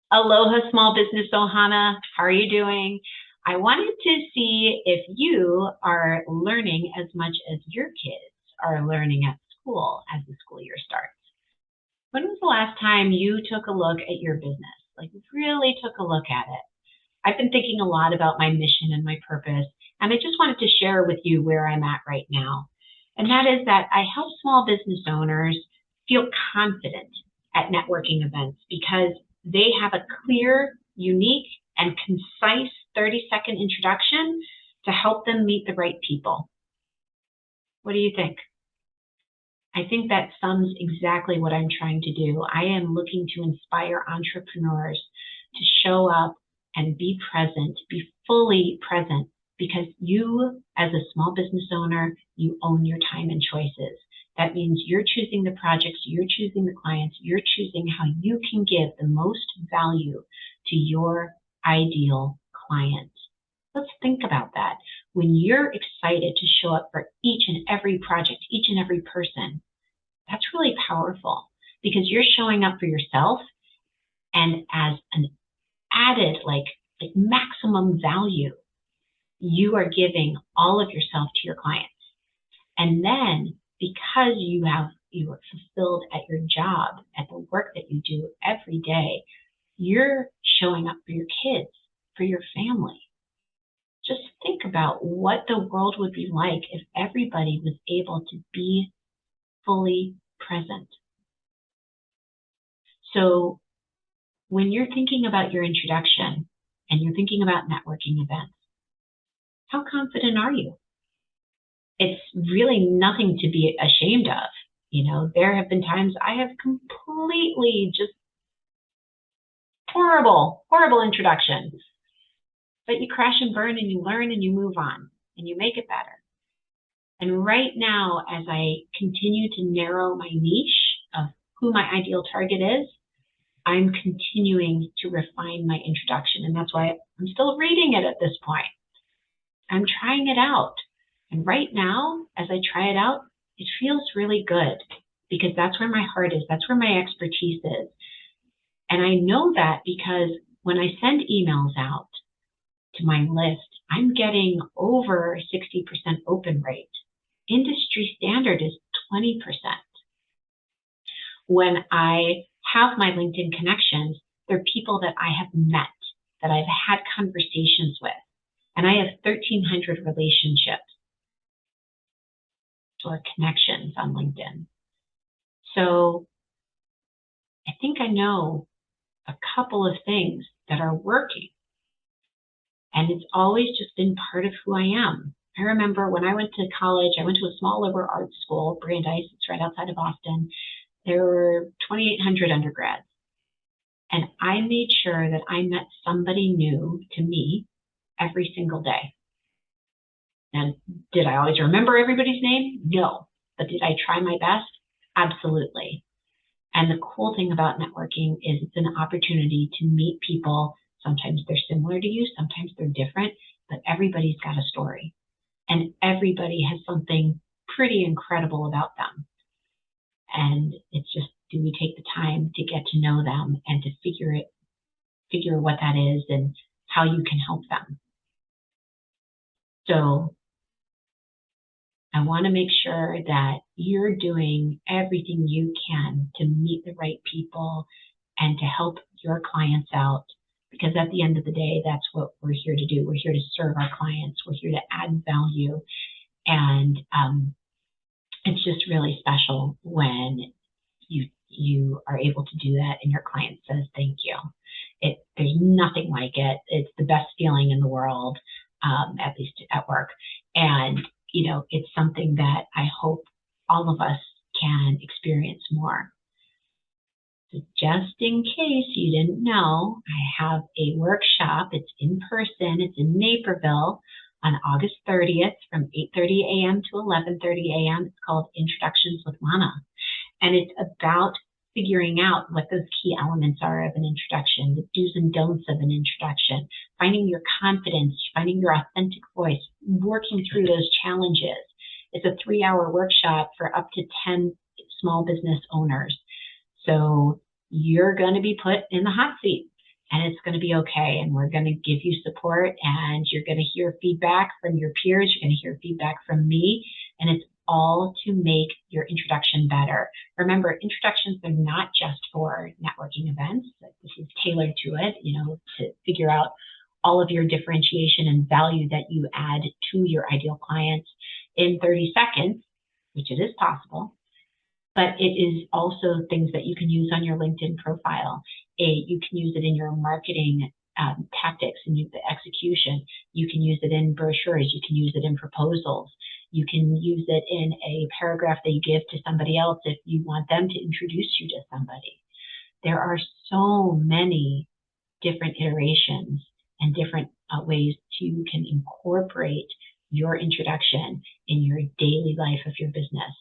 Aloha, small business Ohana. How are you doing? I wanted to see if you are learning as much as your kids are learning at school as the school year starts. When was the last time you took a look at your business? Like really took a look at it. I've been thinking a lot about my mission and my purpose, and I just wanted to share with you where I'm at right now. And that is that I help small business owners feel confident at networking events because they have a clear, unique, and concise 30-second introduction to help them meet the right people. What do you think? I think that sums exactly what I'm trying to do. I am looking to inspire entrepreneurs to show up and be present, be fully present, because you, as a small business owner, you own your time and choices. That means you're choosing the projects, you're choosing the clients, you're choosing how you can give the most value to your ideal client. Let's think about that. When you're excited to show up for each and every project, each and every person, that's really powerful because you're showing up for yourself and as an added like maximum value, you are giving all of yourself to your clients. And then because you are fulfilled at your job, at the work that you do every day, you're showing up for your kids, for your family. Just think about what the world would be like if everybody was able to be fully present. So when you're thinking about your introduction and you're thinking about networking events, how confident are you? It's really nothing to be ashamed of. You know, there have been times I have completely just horrible introductions, but you crash and burn and you learn and you move on and you make it better. And right now, as I continue to narrow my niche of who my ideal target is, I'm continuing to refine my introduction. And that's why I'm still reading it at this point. I'm trying it out. And right now, as I try it out, it feels really good because that's where my heart is. That's where my expertise is. And I know that because when I send emails out to my list, I'm getting over 60% open rate. Industry standard is 20%. When I have my LinkedIn connections, they're people that I have met, that I've had conversations with, and I have 1,300 relationships or connections on LinkedIn. So I think I know a couple of things that are working, and it's always just been part of who I am. I remember when I went to college, I went to a small liberal arts school, Brandeis, it's right outside of Boston. There were 2,800 undergrads. And I made sure that I met somebody new to me every single day. And did I always remember everybody's name? No. But did I try my best? Absolutely. And the cool thing about networking is it's an opportunity to meet people. Sometimes they're similar to you, sometimes they're different, but everybody's got a story. And everybody has something pretty incredible about them. And it's just, do we take the time to get to know them and to figure what that is and how you can help them. So I want to make sure that you're doing everything you can to meet the right people and to help your clients out, because at the end of the day, that's what we're here to do. We're here to serve our clients. We're here to add value. And it's just really special when you are able to do that and your client says thank you. There's nothing like it. It's the best feeling in the world, at least at work. And you know, it's something that I hope all of us can experience more. So just in case you didn't know, I have a workshop. It's in person. It's in Naperville on August 30th from 8:30 a.m. to 11:30 a.m. It's called Introductions with Lana. And it's about figuring out what those key elements are of an introduction, the do's and don'ts of an introduction, finding your confidence, finding your authentic voice, working through those challenges. It's a 3-hour workshop for up to 10 small business owners. So you're going to be put in the hot seat. and it's going to be okay. And we're going to give you support, and you're going to hear feedback from your peers. You're going to hear feedback from me, and it's all to make your introduction better. Remember, introductions are not just for networking events. This is tailored to it, to figure out all of your differentiation and value that you add to your ideal clients in 30 seconds, which it is possible. But it is also things that you can use on your LinkedIn profile. You can use it in your marketing tactics and the execution. You can use it in brochures. You can use it in proposals. You can use it in a paragraph that you give to somebody else if you want them to introduce you to somebody. There are so many different iterations and different ways you can incorporate your introduction in your daily life of your business.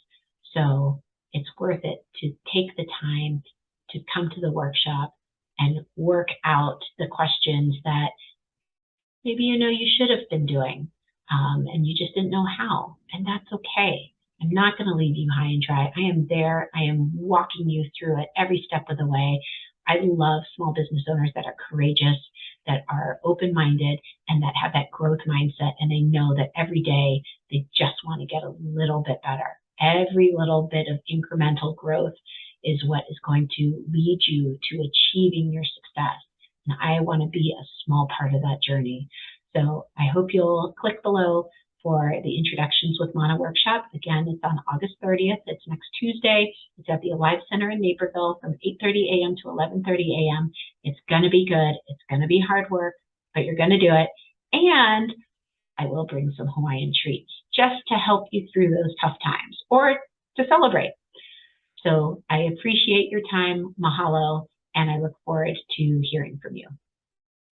So it's worth it to take the time to come to the workshop and work out the questions that maybe you should have been doing, and you just didn't know how, and that's okay. I'm not going to leave you high and dry. I am there. I am walking you through it every step of the way. I love small business owners that are courageous, that are open-minded, and that have that growth mindset, and they know that every day they just want to get a little bit better. Every little bit of incremental growth is what is going to lead you to achieving your success. And I want to be a small part of that journey. So I hope you'll click below for the Introductions with Mana workshop. Again, it's on August 30th. It's next Tuesday. It's at the Alive Center in Naperville from 8:30 a.m. to 11:30 a.m. It's going to be good. It's going to be hard work, but you're going to do it. And I will bring some Hawaiian treats just to help you through those tough times or to celebrate. So I appreciate your time. Mahalo. And I look forward to hearing from you.